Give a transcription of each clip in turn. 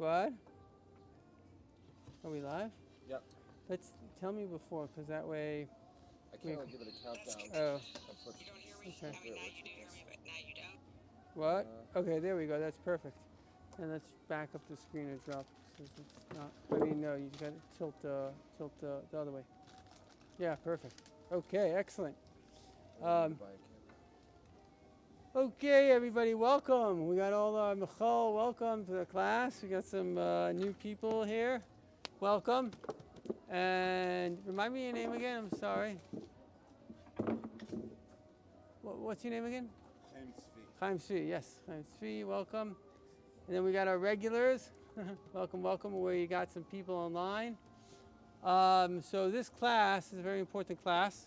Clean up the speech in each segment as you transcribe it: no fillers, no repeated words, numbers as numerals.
What? Are we live? Yep. Tell me before, because that way. I can't really give it a countdown. Oh. You don't hear me. Okay. now you do hear me, but now you don't. What? Okay, there we go. That's perfect. And let's back up the screen or drop. Since it's not. I mean, no, you got to tilt the other way. Yeah, perfect. Okay, excellent. Okay, everybody, welcome. We got all our Michal. Welcome to the class. We got some new people here. Welcome. And remind me your name again. I'm sorry. What's your name again? Chaim Tzvi. Yes, Chaim Tzvi. Welcome. And then we got our regulars. Welcome, welcome. Where you got some people online. So this class is a very important class.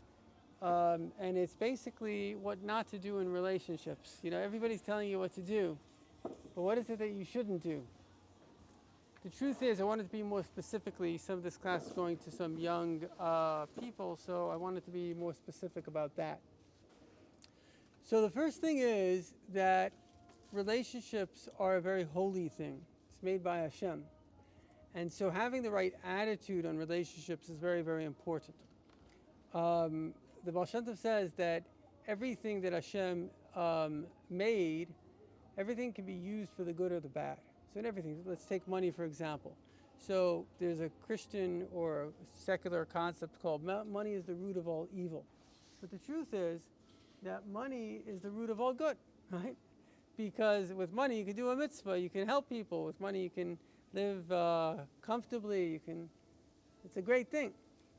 And it's basically what not to do in relationships. You know, everybody's telling you what to do, but what is it that you shouldn't do? The truth is, I wanted to be more specifically, some of this class is going to some young people, so I wanted to be more specific about that. So the first thing is that relationships are a very holy thing. It's made by Hashem. And so having the right attitude on relationships is very, very important. The Baal Shem Tov says that everything that Hashem made, everything can be used for the good or the bad. So in everything, let's take money for example. So there's a Christian or a secular concept called money is the root of all evil. But the truth is that money is the root of all good, right? Because with money you can do a mitzvah, you can help people. With money you can live comfortably, it's a great thing.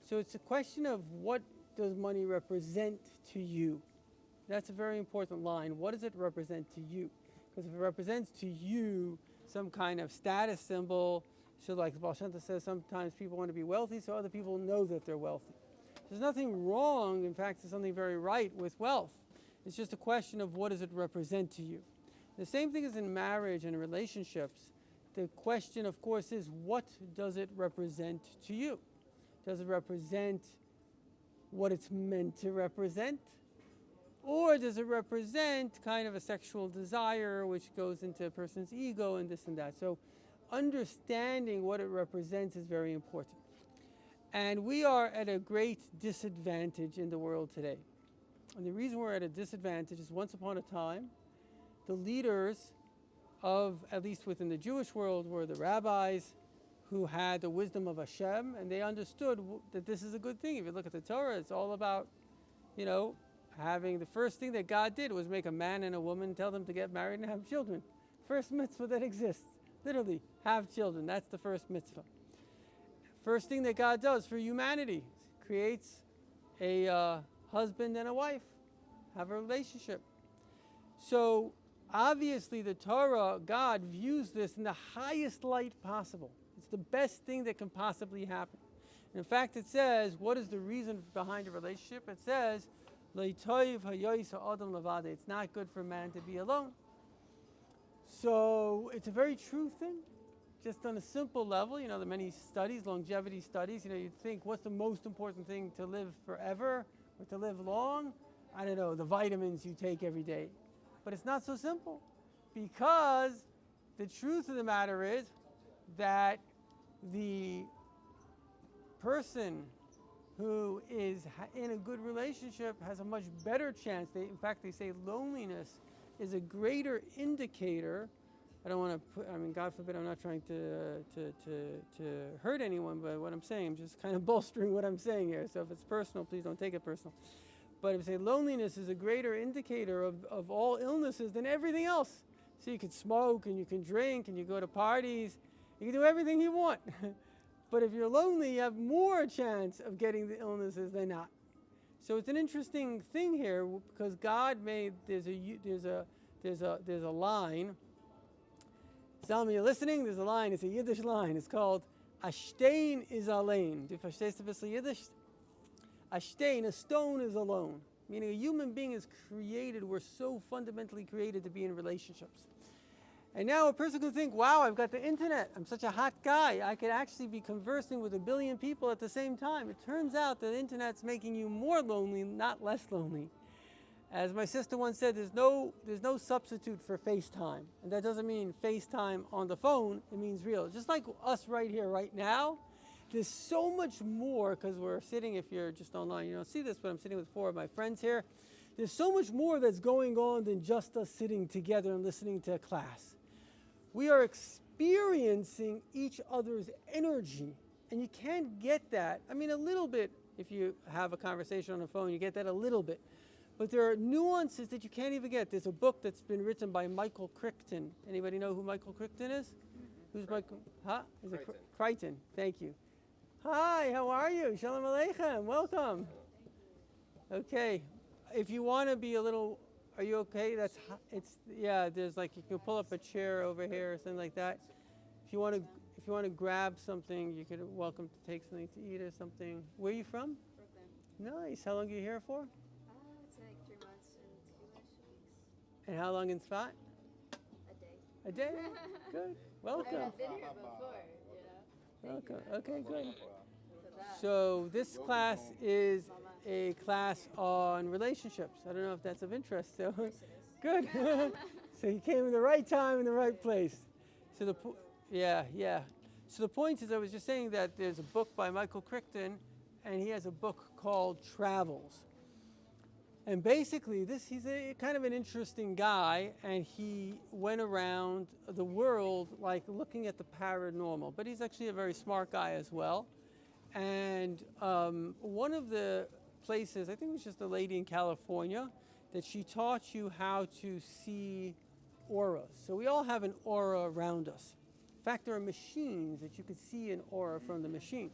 So it's a question of what does money represent to you? That's a very important line. What does it represent to you? Because if it represents to you some kind of status symbol, so like the Baal Shem Tov says, sometimes people want to be wealthy so other people know that they're wealthy. There's nothing wrong, in fact, there's something very right with wealth. It's just a question of what does it represent to you. The same thing is in marriage and relationships. The question, of course, is what does it represent to you? Does it represent what it's meant to represent? Or does it represent kind of a sexual desire which goes into a person's ego and this and that? So understanding what it represents is very important. And we are at a great disadvantage in the world today. And the reason we're at a disadvantage is once upon a time, the leaders of, at least within the Jewish world, were the rabbis who had the wisdom of Hashem, and they understood that this is a good thing. If you look at the Torah, it's all about, having the first thing that God did was make a man and a woman, tell them to get married and have children. First mitzvah that exists. Literally, have children. That's the first mitzvah. First thing that God does for humanity, creates a husband and a wife, have a relationship. So obviously the Torah, God views this in the highest light possible. It's the best thing that can possibly happen. And in fact, it says, what is the reason behind a relationship? It says, it's not good for man to be alone. So it's a very true thing. Just on a simple level, there are many studies, longevity studies, you'd think, what's the most important thing to live forever or to live long? I don't know, the vitamins you take every day. But it's not so simple, because the truth of the matter is that the person who is in a good relationship has a much better chance. In fact, they say loneliness is a greater indicator. I don't want to God forbid, I'm not trying to hurt anyone, but what I'm saying, I'm just kind of bolstering what I'm saying here. So if it's personal, please don't take it personal. But if I say loneliness is a greater indicator of all illnesses than everything else. So you can smoke and you can drink and you go to parties. You can do everything you want. But if you're lonely, you have more chance of getting the illnesses than not. So it's an interesting thing here, because God made, there's a line. Salmi, you're listening? There's a line. It's a Yiddish line. It's called Ashtein is allein. Du verstehst ein bisschen Yiddish? Ashtein, a stone is alone. Meaning a human being is created, we're so fundamentally created to be in relationships. And now a person could think, wow, I've got the internet. I'm such a hot guy. I could actually be conversing with 1 billion people at the same time. It turns out that the internet's making you more lonely, not less lonely. As my sister once said, there's no substitute for FaceTime. And that doesn't mean FaceTime on the phone, it means real. Just like us right here, right now, there's so much more, because we're sitting, if you're just online, you don't see this, but I'm sitting with 4 of my friends here. There's so much more that's going on than just us sitting together and listening to a class. We are experiencing each other's energy, and you can't get that. I mean, a little bit, if you have a conversation on the phone, you get that a little bit. But there are nuances that you can't even get. There's a book that's been written by Michael Crichton. Anybody know who Michael Crichton is? Who's Michael? Huh? Is it Crichton? Thank you. Hi, how are you? Shalom Aleichem. Welcome. Okay. If you want to be a little, are you okay? There's like, you can pull up a chair over here or something like that. If you want to grab something, you could welcome to take something to eat or something. Where are you from? Brooklyn. Nice. How long are you here for? It's like 3 months and 2 weeks. And how long in Sfat? A day. A day? Good. Welcome. I've been here before, Welcome. Okay, good. So this class is a class on relationships. I don't know if that's of interest. So good. So you came in the right time in the right place. So So the point is, I was just saying that there's a book by Michael Crichton, and he has a book called Travels. And basically, he's a kind of an interesting guy, and he went around the world like looking at the paranormal. But he's actually a very smart guy as well. And one of the places, I think it was just a lady in California, that she taught you how to see auras. So we all have an aura around us. In fact, there are machines that you could see an aura from the machine.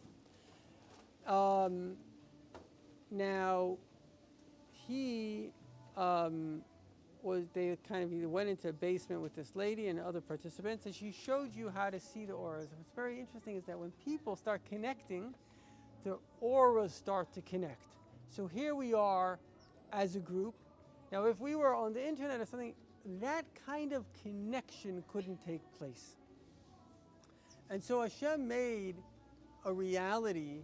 Now, he he went into a basement with this lady and other participants, and she showed you how to see the auras. What's very interesting is that when people start connecting, the auras start to connect. So here we are as a group. Now, if we were on the internet or something, that kind of connection couldn't take place. And so Hashem made a reality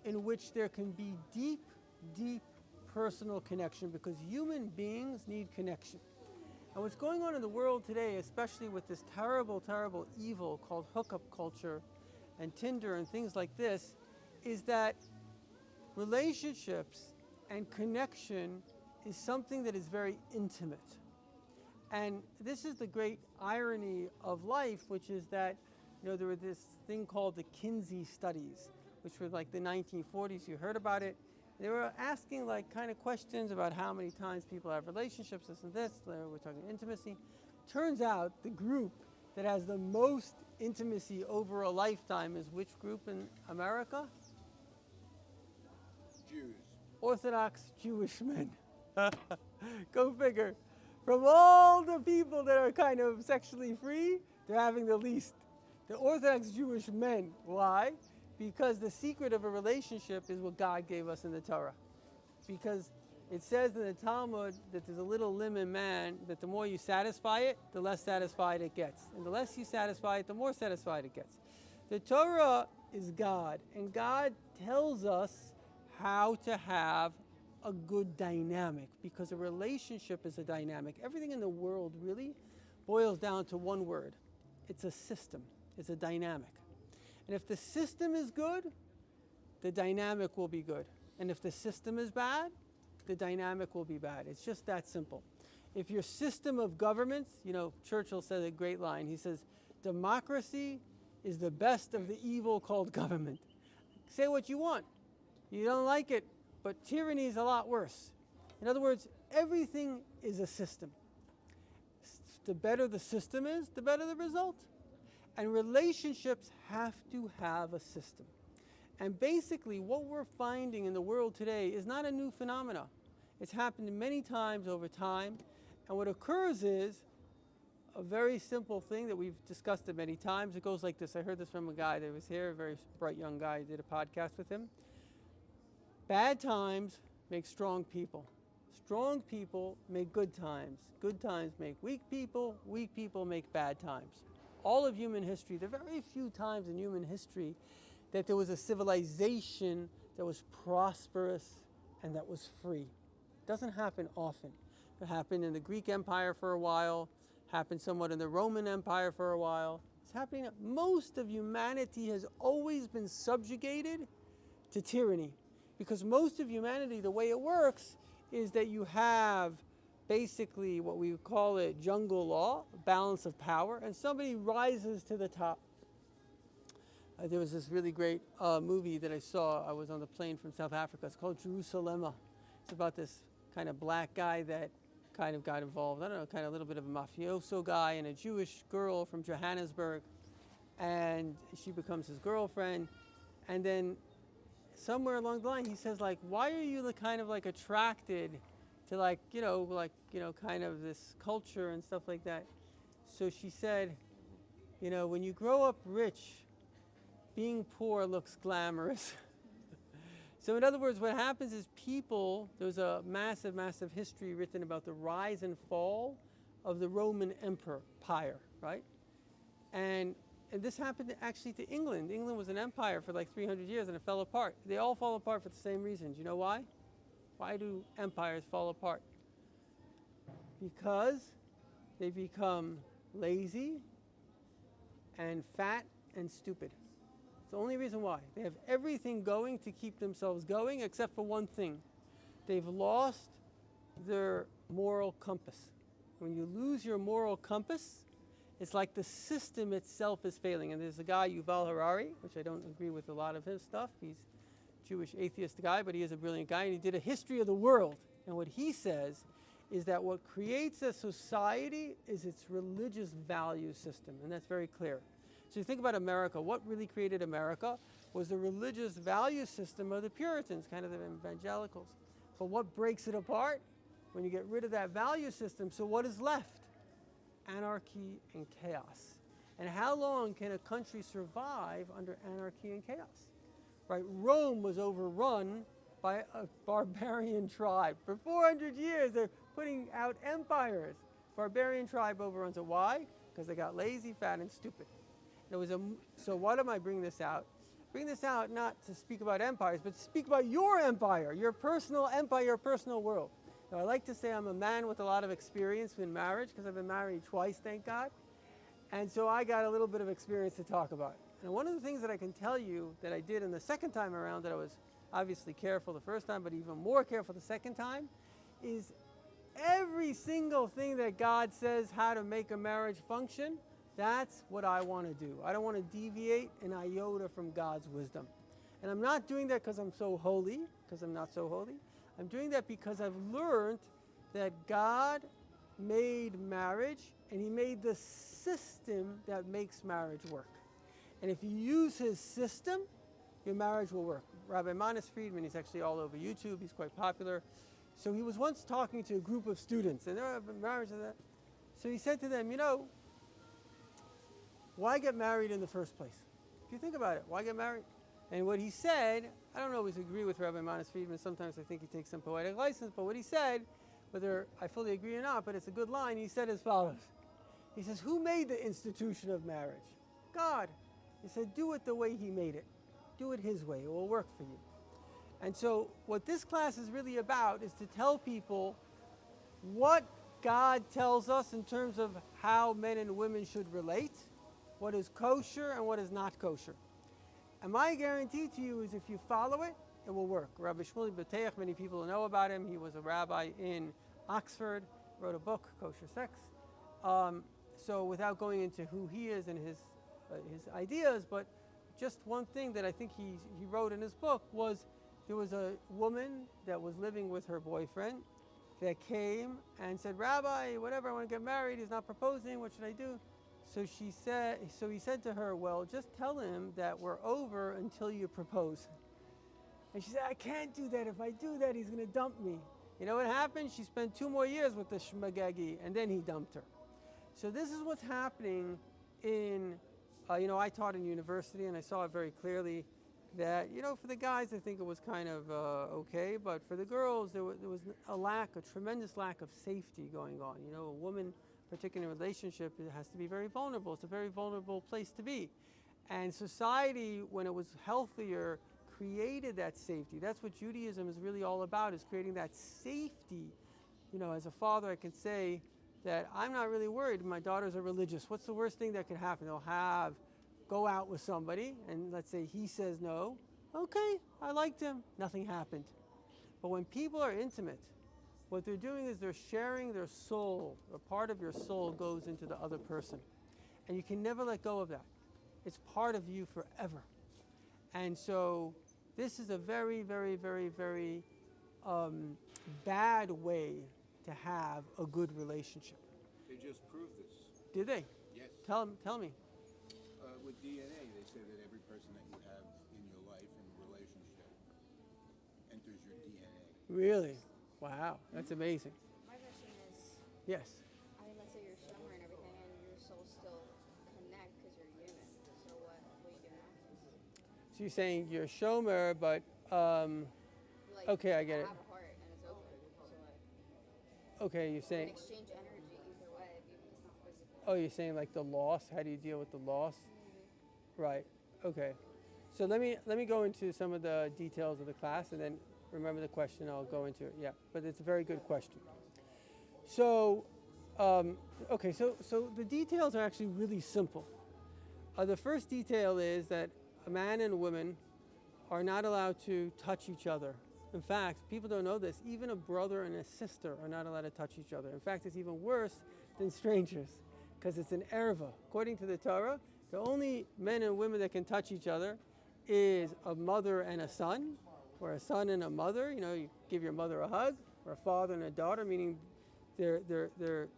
in which there can be deep, deep personal connection, because human beings need connection. And what's going on in the world today, especially with this terrible, terrible evil called hookup culture and Tinder and things like this, is that relationships and connection is something that is very intimate. And this is the great irony of life, which is that, there was this thing called the Kinsey studies, which were like the 1940s. You heard about it. They were asking like kind of questions about how many times people have relationships, this and this. We're talking intimacy. Turns out the group that has the most intimacy over a lifetime is which group in America? Jews. Orthodox Jewish men. Go figure. From all the people that are kind of sexually free, they're having the least. The Orthodox Jewish men. Why? Because the secret of a relationship is what God gave us in the Torah. Because it says in the Talmud that there's a little limb in man, that the more you satisfy it, the less satisfied it gets. And the less you satisfy it, the more satisfied it gets. The Torah is God, and God tells us how to have a good dynamic, because a relationship is a dynamic. Everything in the world really boils down to one word. It's a system. It's a dynamic. And if the system is good, the dynamic will be good. And if the system is bad, the dynamic will be bad. It's just that simple. If your system of governments, Churchill said a great line. He says, democracy is the best of the evil called government. Say what you want. You don't like it, but tyranny is a lot worse. In other words, everything is a system. The better the system is, the better the result. And relationships have to have a system. And basically, what we're finding in the world today is not a new phenomenon. It's happened many times over time. And what occurs is a very simple thing that we've discussed it many times. It goes like this. I heard this from a guy that was here, a very bright young guy. I did a podcast with him. Bad times make strong people. Strong people make good times. Good times make weak people. Weak people make bad times. All of human history, there are very few times in human history that there was a civilization that was prosperous and that was free. doesn't happen often. It happened in the Greek Empire for a while, happened somewhat in the Roman Empire for a while. It's happening. Most of humanity has always been subjugated to tyranny, because most of humanity, the way it works is that you have basically what we call it jungle law, balance of power, and somebody rises to the top. There was this really great movie that I saw. I was on the plane from South Africa. It's called Jerusalem. It's about this kind of black guy that kind of got involved, I don't know, kind of a little bit of a mafioso guy and a Jewish girl from Johannesburg, and she becomes his girlfriend. And then somewhere along the line he says, like, why are you kind of like attracted to kind of this culture and stuff like that? So she said, when you grow up rich, being poor looks glamorous. So in other words, what happens is there's a massive, massive history written about the rise and fall of the Roman Empire, right? And this happened actually to England. England was an empire for like 300 years and it fell apart. They all fall apart for the same reasons. You know why? Why do empires fall apart? Because they become lazy and fat and stupid. It's the only reason why. They have everything going to keep themselves going except for one thing. They've lost their moral compass. When you lose your moral compass, it's like the system itself is failing. And there's a guy, Yuval Harari, which I don't agree with a lot of his stuff. He's a Jewish atheist guy, but he is a brilliant guy. And he did a history of the world. And what he says is that what creates a society is its religious value system. And that's very clear. So you think about America. What really created America was the religious value system of the Puritans, kind of the evangelicals. But what breaks it apart? When you get rid of that value system, so what is left? Anarchy and chaos. And how long can a country survive under anarchy and chaos? Right? Rome was overrun by a barbarian tribe. For 400 years, they're putting out empires. Barbarian tribe overruns it. Why? Because they got lazy, fat, and stupid. So why am I bringing this out? Bring this out not to speak about empires, but to speak about your empire, your personal empire, your personal world. Now, I like to say I'm a man with a lot of experience in marriage because I've been married twice, thank God. And so I got a little bit of experience to talk about. And one of the things that I can tell you that I did in the second time around, that I was obviously careful the first time, but even more careful the second time, is every single thing that God says how to make a marriage function, that's what I want to do. I don't want to deviate an iota from God's wisdom. And I'm not doing that because I'm so holy, because I'm not so holy. I'm doing that because I've learned that God made marriage, and he made the system that makes marriage work. And if you use his system, your marriage will work. Rabbi Manis Friedman, he's actually all over YouTube, he's quite popular. So he was once talking to a group of students, and they're married to that. So he said to them, why get married in the first place? If you think about it, why get married? And what he said, I don't always agree with Rabbi Manis Friedman. Sometimes I think he takes some poetic license. But what he said, whether I fully agree or not, but it's a good line, he said as follows. He says, who made the institution of marriage? God. He said, do it the way he made it. Do it his way. It will work for you. And so what this class is really about is to tell people what God tells us in terms of how men and women should relate, what is kosher and what is not kosher. And my guarantee to you is if you follow it, it will work. Rabbi Shmuley Bateach, many people know about him. He was a rabbi in Oxford, wrote a book, Kosher Sex. So without going into who he is and his ideas, but just one thing that I think he wrote in his book was there was a woman that was living with her boyfriend that came and said, Rabbi, whatever, I want to get married. He's not proposing. What should I do? So he said to her, well, just tell him that we're over until you propose. And she said, I can't do that. If I do that, he's going to dump me. You know what happened? She spent 2 more years with the shmagegi, and then he dumped her. So this is what's happening in, I taught in university, and I saw it very clearly that, for the guys, I think it was kind of okay, but for the girls, there was a tremendous lack of safety going on. A woman, particularly in a relationship, it has to be very vulnerable. It's a very vulnerable place to be. And society, when it was healthier, created that safety. That's what Judaism is really all about, is creating that safety. You know, as a father, I can say that I'm not really worried. My daughters are religious. What's the worst thing that could happen? They'll go out with somebody, and let's say he says no. Okay, I liked him. Nothing happened. But when people are intimate, what they're doing is they're sharing their soul. A part of your soul goes into the other person. And you can never let go of that. It's part of you forever. And so this is a very, very, very, very bad way to have a good relationship. They just proved this. Did they? Yes. Tell me. With DNA, they say that every person that you have in your life and relationship enters your DNA. Really? Wow, that's amazing. My question is, Yes. I mean, let's say you're shomer and everything, and your souls still connect because you're human. So what do you do next? So you're saying you're shomer, but Like, okay, I get it. have a heart and it's open. So like, Okay, you're you can saying. exchange energy either way, even if it's not physical. Oh, you're saying like the loss. How do you deal with the loss? Right. Okay. So let me go into some of the details of the class, and then remember the question. I'll go into it. Yeah, but it's a very good question. So, okay. So the details are actually really simple. The first detail is that a man and a woman are not allowed to touch each other. In fact, people don't know this. Even a brother and a sister are not allowed to touch each other. In fact, it's even worse than strangers, because it's an erva. According to the Torah, the only men and women that can touch each other is a mother and a son, or a son and a mother. You know, you give your mother a hug, or a father and a daughter, meaning the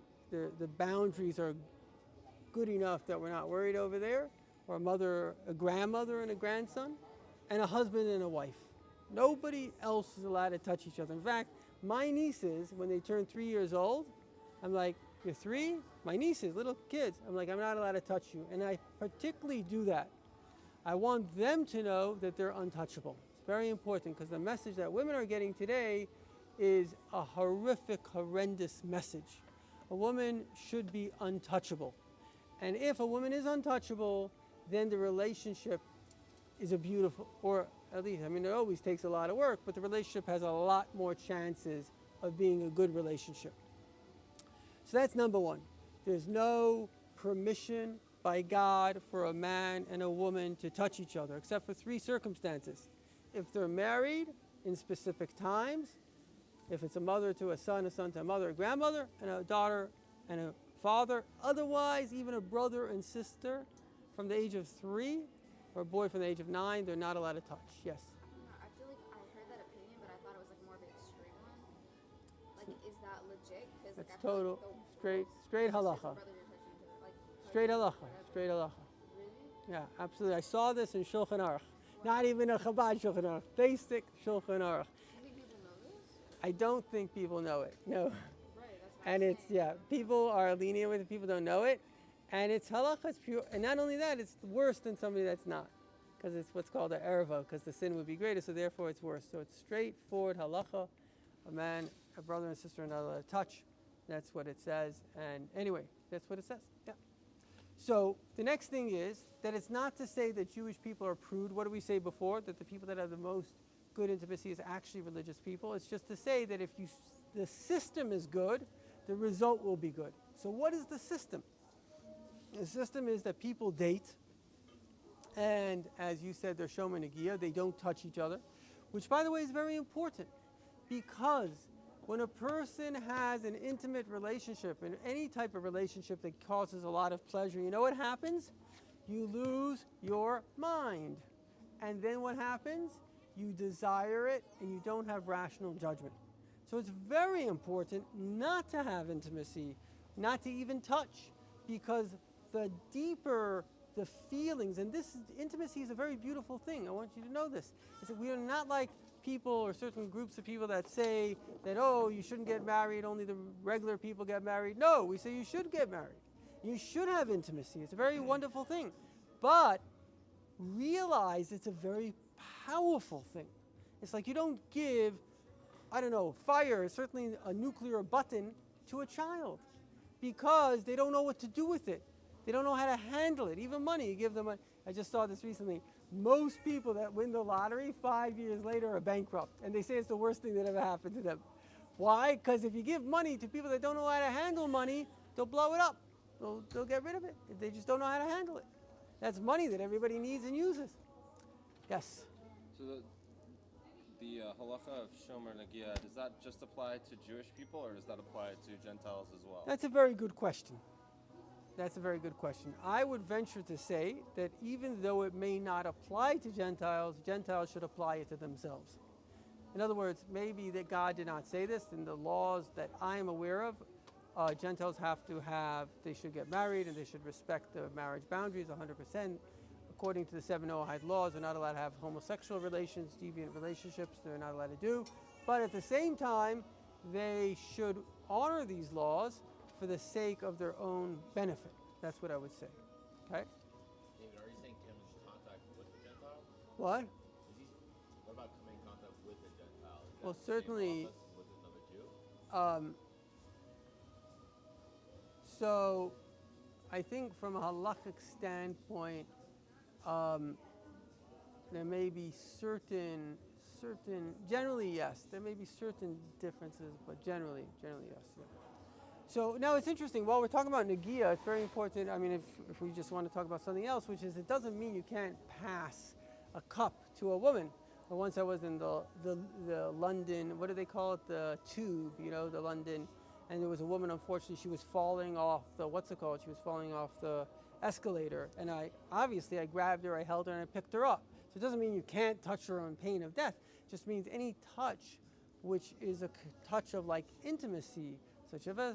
boundaries are good enough that we're not worried over there, or a grandmother and a grandson, and a husband and a wife. Nobody else is allowed to touch each other. In fact, my nieces, when they turn 3 years old, I'm like, you're 3? My nieces, little kids, I'm like, I'm not allowed to touch you. And I particularly do that. I want them to know that they're untouchable. It's very important, because the message that women are getting today is a horrific, horrendous message. A woman should be untouchable. And if a woman is untouchable, then the relationship is a beautiful, or at least, I mean, it always takes a lot of work, but the relationship has a lot more chances of being a good relationship. So that's number one. There's no permission by God for a man and a woman to touch each other, except for 3 circumstances. If they're married in specific times, if it's a mother to a son to a mother, a grandmother, and a daughter and a father. Otherwise, even a brother and sister from the age of 3, or a boy from the age of 9, they're not allowed to touch. Yes? I feel like I heard that opinion, but I thought it was like more of an extreme one. Like, is that legit? 'Cause, like, It's I feel total, like straight sisters and halacha. brothers are touching each other, like, Straight touching, halacha, whatever. straight halacha. Really? Yeah, absolutely. I saw this in Shulchan Aruch. Not even a Chabad Shulchan Aruch, basic Shulchan Aruch. Do you think people know this? I don't think people know it, no. Right, that's what And I'm it's, saying. yeah, people are lenient with it, people don't know it. And it's halacha, it's pure. And not only that, it's worse than somebody that's not. Because it's what's called an erva, because the sin would be greater, so therefore it's worse. So it's straightforward halacha. A man, a brother and sister are not allowed to touch. That's what it says. And anyway, that's what it says. Yeah. So the next thing is that it's not to say that Jewish people are prude. What did we say before? That the people that have the most good intimacy is actually religious people. It's just to say that if the system is good, the result will be good. So what is the system? The system is that people date, and as you said, they're shomer negia, they don't touch each other, which by the way is very important, because when a person has an intimate relationship, and any type of relationship that causes a lot of pleasure, you know what happens? You lose your mind. And then what happens? You desire it, and you don't have rational judgment. So it's very important not to have intimacy, not to even touch, because the deeper the feelings, and intimacy is a very beautiful thing. I want you to know this. Is that we are not like people or certain groups of people that say that, oh, you shouldn't get married, only the regular people get married. No, we say you should get married. You should have intimacy. It's a very wonderful thing. But realize it's a very powerful thing. It's like you don't give, I don't know, fire, certainly a nuclear button, to a child, because they don't know what to do with it. They don't know how to handle it. Even money, you give them money. I just saw this recently. most people that win the lottery 5 years later are bankrupt. And they say it's the worst thing that ever happened to them. Why? Because if you give money to people that don't know how to handle money, they'll blow it up. They'll get rid of it. They just don't know how to handle it. That's money that everybody needs and uses. Yes? So the halacha of Shomer Nagia, does that just apply to Jewish people or does that apply to Gentiles as well? That's a very good question. That's a very good question. I would venture to say that even though it may not apply to Gentiles, Gentiles should apply it to themselves. In other words, maybe that God did not say this in the laws that I am aware of. Gentiles they should get married and they should respect the marriage boundaries 100%. According to the 7 Noahide laws, they're not allowed to have homosexual relations, deviant relationships, they're not allowed to do. But at the same time, they should honor these laws for the sake of their own benefit. That's what I would say. Okay? David, are you saying come in contact with the Gentile? What? What about coming in contact with the Gentile? Is Well, that the same certainly. process with another Jew? So, I think from a halakhic standpoint, there may be certain, generally yes, there may be certain differences, but generally yes. Yeah. So now it's interesting, while we're talking about Nagia, it's very important, I mean, if we just want to talk about something else, which is it doesn't mean you can't pass a cup to a woman. But once I was in the London, what do they call it, the tube, the London, and there was a woman, unfortunately, she was falling off she was falling off the escalator, and I grabbed her, I held her, and I picked her up. So it doesn't mean you can't touch her on pain of death. It just means any touch which is a touch of like intimacy, such as a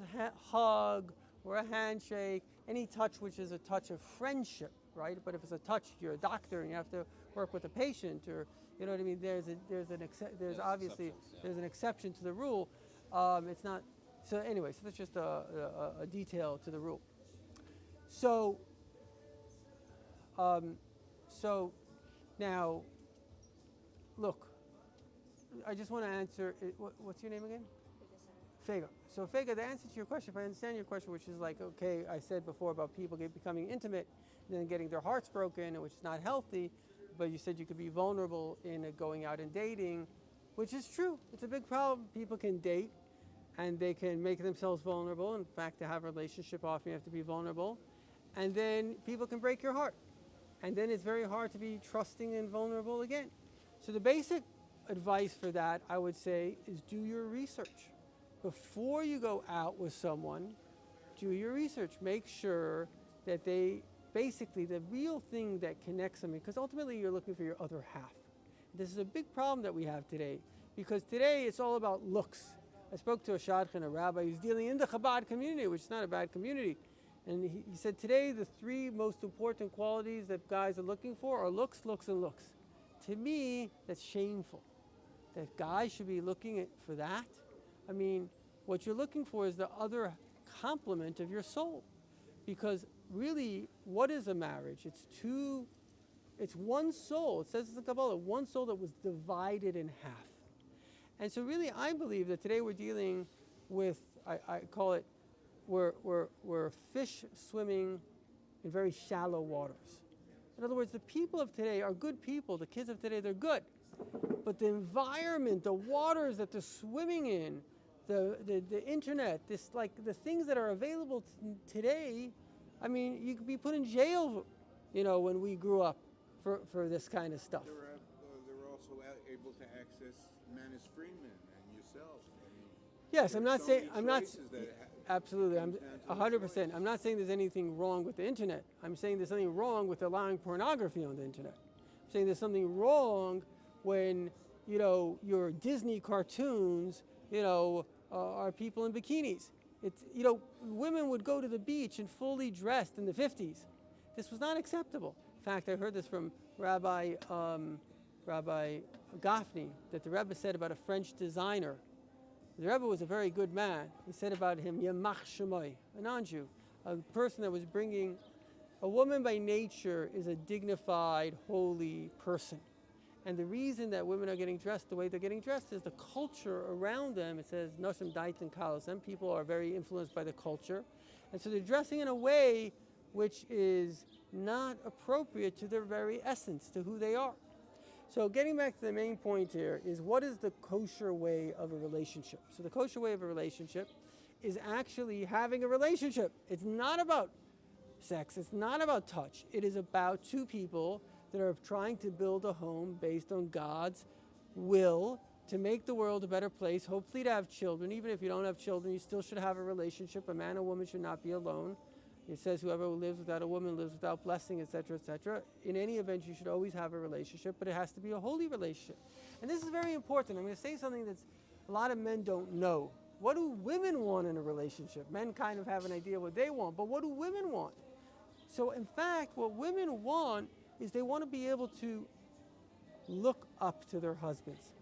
hug or a handshake, any touch which is a touch of friendship, right? But if it's a touch, you're a doctor and you have to work with a patient, or you know what I mean. There's an exception to the rule. It's not. So anyway, so that's just a detail to the rule. So now, look, I just want to answer. What's your name again? Fega. So Fega, the answer to your question, if I understand your question, which is like, okay, I said before about people becoming intimate and then getting their hearts broken, which is not healthy, but you said you could be vulnerable in going out and dating, which is true. It's a big problem. People can date and they can make themselves vulnerable. In fact, to have a relationship, often you have to be vulnerable. And then people can break your heart. And then it's very hard to be trusting and vulnerable again. So the basic advice for that, I would say, is do your research. Before you go out with someone, do your research. Make sure that the real thing that connects them, because ultimately you're looking for your other half. This is a big problem that we have today, because today it's all about looks. I spoke to a shadchan, a rabbi who's dealing in the Chabad community, which is not a bad community. And he said today the 3 most important qualities that guys are looking for are looks, looks, and looks. To me, that's shameful. That guys should be looking for that. I mean, what you're looking for is the other complement of your soul. Because really, what is a marriage? It's one soul. It says in the Kabbalah, one soul that was divided in half. And so really, I believe that today we're dealing with, I call it, we're fish swimming in very shallow waters. In other words, the people of today are good people. The kids of today, they're good. But the environment, the waters that they're swimming in, the internet, the things that are available today, I mean, you could be put in jail, when we grew up for this kind of stuff. They're also able to access Manis Freeman and yourself. Yes, I'm not saying, absolutely, I'm comes down to 100%. I'm not saying there's anything wrong with the internet. I'm saying there's something wrong with allowing pornography on the internet. I'm saying there's something wrong when, your Disney cartoons, are people in bikinis. It's, women would go to the beach and fully dressed in the 50s. This was not acceptable. In fact, I heard this from Rabbi Gafni, that the Rebbe said about a French designer. The Rebbe was a very good man. He said about him, Yamach Shemoy, a non-Jew, a person that was bringing, a woman by nature is a dignified, holy person. And the reason that women are getting dressed the way they're getting dressed is the culture around them. It says, Noshim Daiten Kalos. Some people are very influenced by the culture. And so they're dressing in a way which is not appropriate to their very essence, to who they are. So getting back to the main point here is, what is the kosher way of a relationship? So the kosher way of a relationship is actually having a relationship. It's not about sex. It's not about touch. It is about two people that are trying to build a home based on God's will to make the world a better place, hopefully to have children. Even if you don't have children, you still should have a relationship. A man and woman should not be alone. It says whoever lives without a woman lives without blessing, etc., etc. In any event, you should always have a relationship, but it has to be a holy relationship. And this is very important. I'm going to say something that a lot of men don't know. What do women want in a relationship? Men kind of have an idea what they want, but what do women want? So in fact, what women want is they want to be able to look up to their husbands.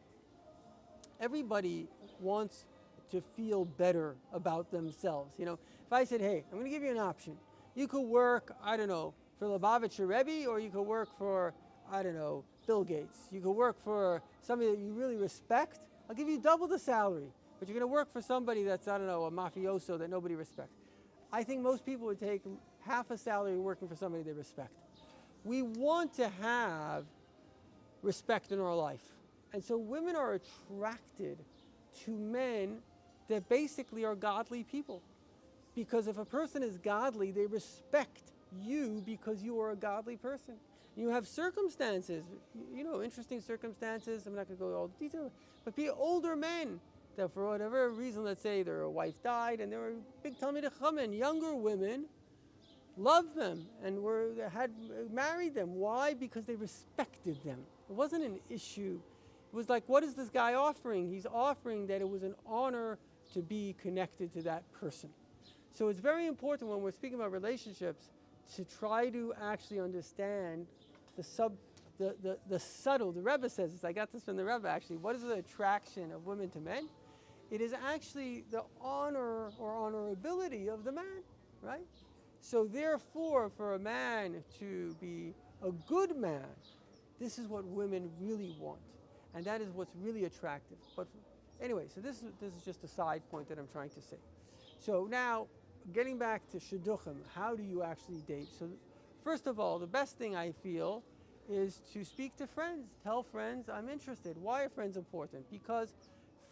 Everybody wants to feel better about themselves. You know, if I said, hey, I'm going to give you an option. You could work, I don't know, for Lubavitcher Rebbe, or you could work for, I don't know, Bill Gates. You could work for somebody that you really respect. I'll give you double the salary, but you're going to work for somebody that's, I don't know, a mafioso that nobody respects. I think most people would take half a salary working for somebody they respect. We want to have respect in our life. And so women are attracted to men that basically are godly people. Because if a person is godly, they respect you because you are a godly person. You have circumstances, you know, interesting circumstances. I'm not going to go into all the detail, but be older men that for whatever reason, let's say their wife died and they were big Talmidei Chachamim, younger women loved them and had married them. Why? Because they respected them. It wasn't an issue. It was like, what is this guy offering? He's offering that it was an honor to be connected to that person. So it's very important when we're speaking about relationships to try to actually understand the subtle. The Rebbe says this. I got this from the Rebbe actually. What is the attraction of women to men? It is actually the honor or honorability of the man, right? So therefore, for a man to be a good man, this is what women really want. And that is what's really attractive. But anyway, so this is just a side point that I'm trying to say. So now, getting back to shidduchim, how do you actually date? So first of all, the best thing I feel is to speak to friends. Tell friends, I'm interested. Why are friends important? Because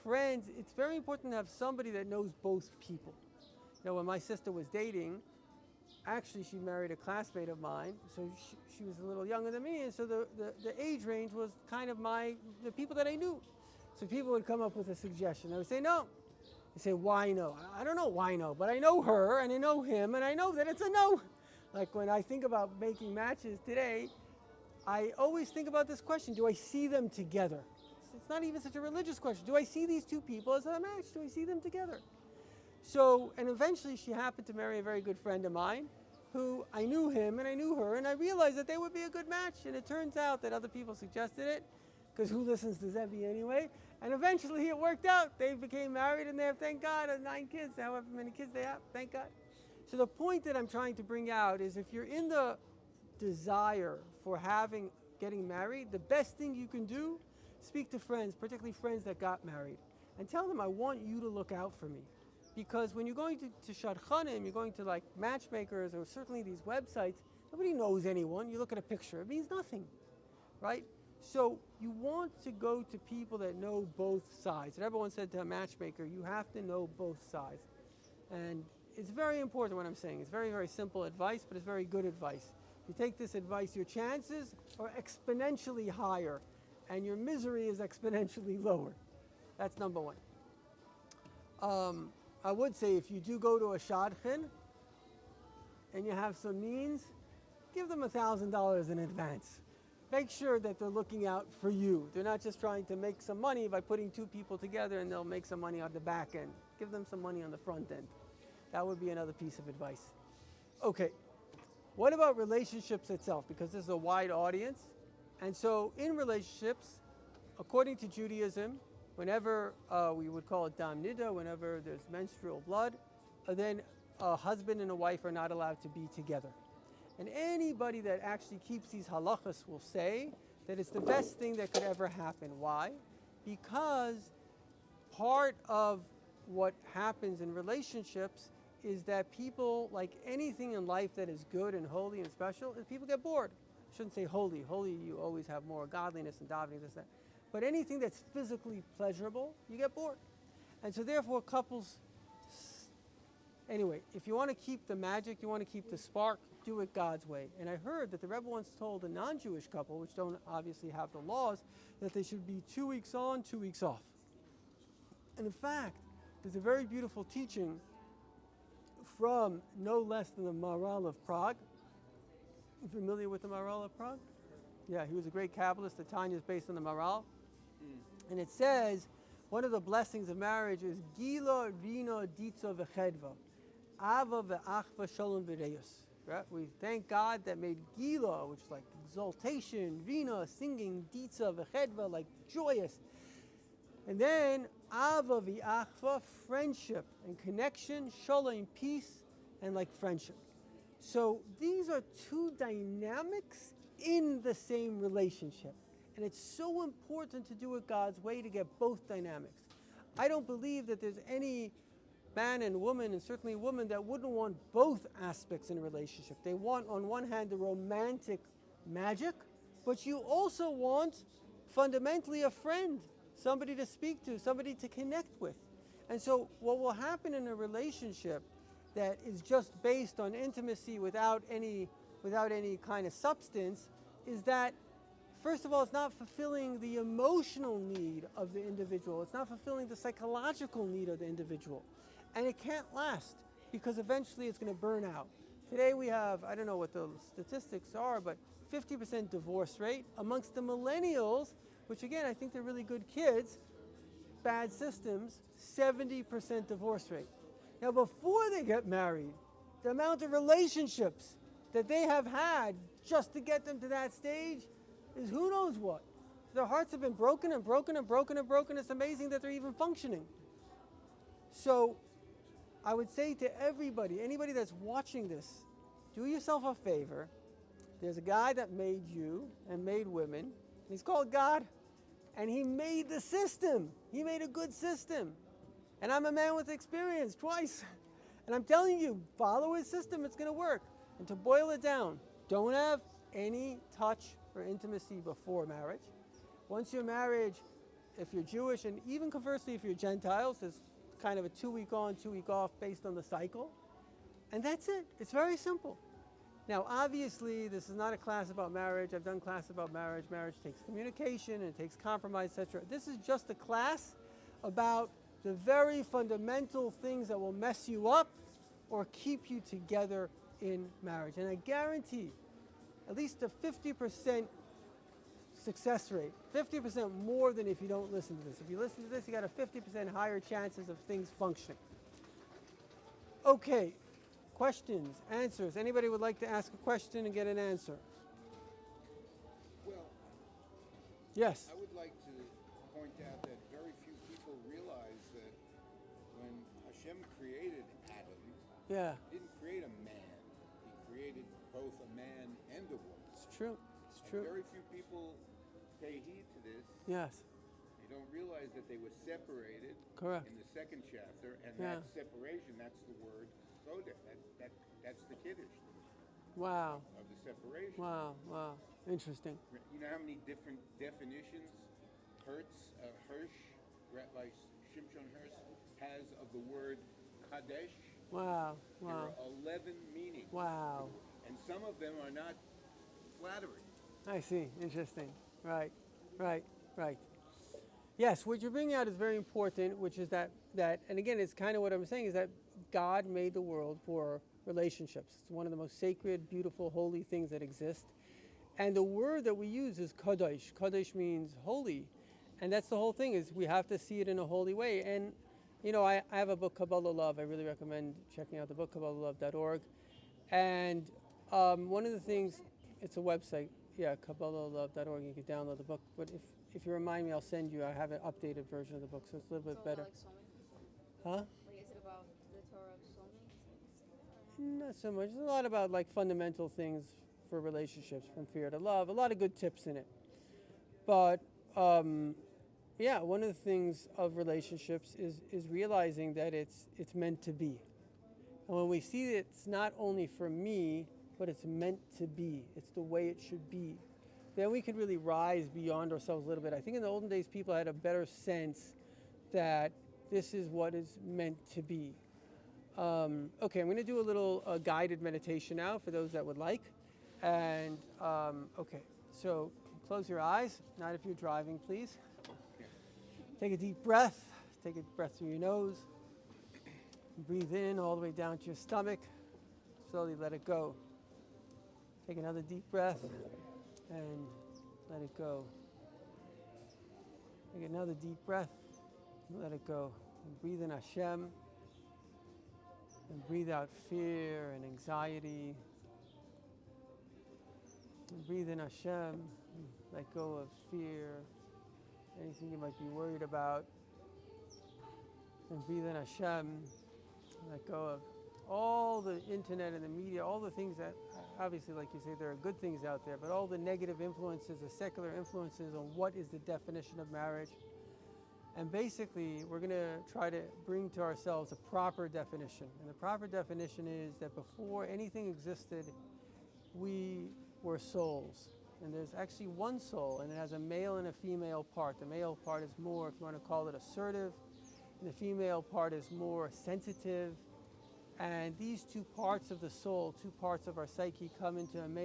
friends, it's very important to have somebody that knows both people. You know, when my sister was dating, actually she married a classmate of mine, so she was a little younger than me, and so the age range was kind of the people that I knew. So people would come up with a suggestion. I would say no. They say, why no? I don't know why no, but I know her and I know him and I know that it's a no. Like when I think about making matches today, I always think about this question, do I see them together? It's not even such a religious question. Do I see these two people as a match? Do I see them together? So, and eventually she happened to marry a very good friend of mine who I knew him and I knew her and I realized that they would be a good match. And it turns out that other people suggested it because who listens to Zevi anyway? And eventually it worked out. They became married and they have, thank God, 9 kids, however many kids they have, thank God. So the point that I'm trying to bring out is if you're in the desire for getting married, the best thing you can do, speak to friends, particularly friends that got married, and tell them, I want you to look out for me. Because when you're going to shadchanim, you're going to like matchmakers or certainly these websites, nobody knows anyone. You look at a picture, it means nothing, right? So you want to go to people that know both sides. And everyone said to a matchmaker, you have to know both sides. And it's very important what I'm saying. It's very, very simple advice, but it's very good advice. You take this advice, your chances are exponentially higher and your misery is exponentially lower. That's number one. I would say if you do go to a shadchan and you have some means, give them $1,000 in advance. Make sure that they're looking out for you. They're not just trying to make some money by putting two people together and they'll make some money on the back end. Give them some money on the front end. That would be another piece of advice. Okay, what about relationships itself? Because this is a wide audience. And so in relationships, according to Judaism, whenever we would call it dam nida, whenever there's menstrual blood, then a husband and a wife are not allowed to be together. And anybody that actually keeps these halachas will say that it's the best thing that could ever happen. Why? Because part of what happens in relationships is that people, like anything in life that is good and holy and special, is people get bored. I shouldn't say holy. Holy, you always have more godliness and davening, this, that. But anything that's physically pleasurable, you get bored. And so therefore couples, anyway, if you want to keep the magic, you want to keep the spark, do it God's way. And I heard that the Rebbe once told a non-Jewish couple, which don't obviously have the laws, that they should be 2 weeks on, 2 weeks off. And in fact, there's a very beautiful teaching from no less than the Maharal of Prague. You familiar with the Maharal of Prague? Yeah, he was a great Kabbalist. The Tanya is based on the Maharal. And it says, one of the blessings of marriage is Gila, Rina, Ditza, Vechedva. Ava, Ve'achva, Shalom, V'reyus. Right? We thank God that made Gila, which is like exaltation, Rina, singing, Ditza, V'chedva, like joyous. And then Ava, V'achva, friendship and connection, Shalom, peace, and like friendship. So these are two dynamics in the same relationship. And it's so important to do it God's way to get both dynamics. I don't believe that there's any man and woman, and certainly woman, that wouldn't want both aspects in a relationship. They want, on one hand, the romantic magic, but you also want fundamentally a friend, somebody to speak to, somebody to connect with. And so what will happen in a relationship that is just based on intimacy without any kind of substance is that, first of all, it's not fulfilling the emotional need of the individual. It's not fulfilling the psychological need of the individual. And it can't last because eventually it's going to burn out. Today we have, I don't know what the statistics are, but 50% divorce rate. Amongst the millennials, which again, I think they're really good kids, bad systems, 70% divorce rate. Now, before they get married, the amount of relationships that they have had just to get them to that stage is who knows what. Their hearts have been broken and broken and broken and broken. It's amazing that they're even functioning. So I would say to everybody, anybody that's watching this, do yourself a favor. There's a guy that made you and made women. He's called God. And he made the system. He made a good system. And I'm a man with experience twice. And I'm telling you, follow his system, it's going to work. And to boil it down, don't have any touch or intimacy before marriage. Once you're married, if you're Jewish, and even conversely, if you're Gentiles, it's kind of a 2 week on, 2 week off based on the cycle. And that's it. It's very simple. Now, obviously, this is not a class about marriage. I've done classes about marriage. Marriage takes communication and it takes compromise, etc. This is just a class about the very fundamental things that will mess you up or keep you together in marriage. And I guarantee at least a 50% success rate, 50% more than if you don't listen to this. If you listen to this, you got a 50% higher chances of things functioning. Okay, questions, answers. Anybody would like to ask a question and get an answer? Well, Yes. I would like to point out that very few people realize that when Hashem created Adam, Yeah, he didn't create a man. He created both a man and a woman. it's true. It's And true. very few people pay heed to this. Yes, They don't realize that they were separated correct. in the second chapter, and Yeah. that separation, that's the word soda. That's the kiddush Wow, of the separation. wow, wow. Interesting. You know how many different definitions Hirsch, Rabbi Shimshon Hirsch, has of the word kadesh? Wow, There wow, are 11 meanings, wow. and some of them are not flattering. I see. Interesting. Right, right, right. Yes, what you're bringing out is very important, which is that, and again, it's kind of what I'm saying, is that God made the world for relationships. It's one of the most sacred, beautiful, holy things that exist. And the word that we use is kadosh. Kadosh means holy. And that's the whole thing, is we have to see it in a holy way. And, you know, I have a book, Kabbalah Love. I really recommend checking out the book, KabbalahLove.org. And one of the things, it's a website, yeah, KabbalahLove.org. You can download the book. But if you remind me, I'll send you. I have an updated version of the book, so it's a little bit better. Like soulmates? Huh? Like, is it about the Torah of soulmates? Not so much. It's a lot about like fundamental things for relationships, from fear to love. A lot of good tips in it. But yeah, one of the things of relationships is realizing that it's meant to be. And when we see that it's not only for me, but it's meant to be, it's the way it should be, then we can really rise beyond ourselves a little bit. I think in the olden days, people had a better sense that this is what is meant to be. Okay, I'm going to do a little guided meditation now for those that would like. And okay, so close your eyes, not if you're driving, please. Take a deep breath. Take a breath through your nose. Breathe in all the way down to your stomach. Slowly let it go. Take another deep breath and let it go. Take another deep breath and let it go. And breathe in Hashem. And breathe out fear and anxiety. And breathe in Hashem. And let go of fear, anything you might be worried about. And breathe in Hashem. And let go of all the internet and the media, all the things that, obviously, like you say, there are good things out there, but all the negative influences, the secular influences on what is the definition of marriage. And basically, we're going to try to bring to ourselves a proper definition. And the proper definition is that before anything existed, we were souls. And there's actually one soul, and it has a male and a female part. The male part is more, if you want to call it, assertive, and the female part is more sensitive. And these two parts of the soul, two parts of our psyche, come into a male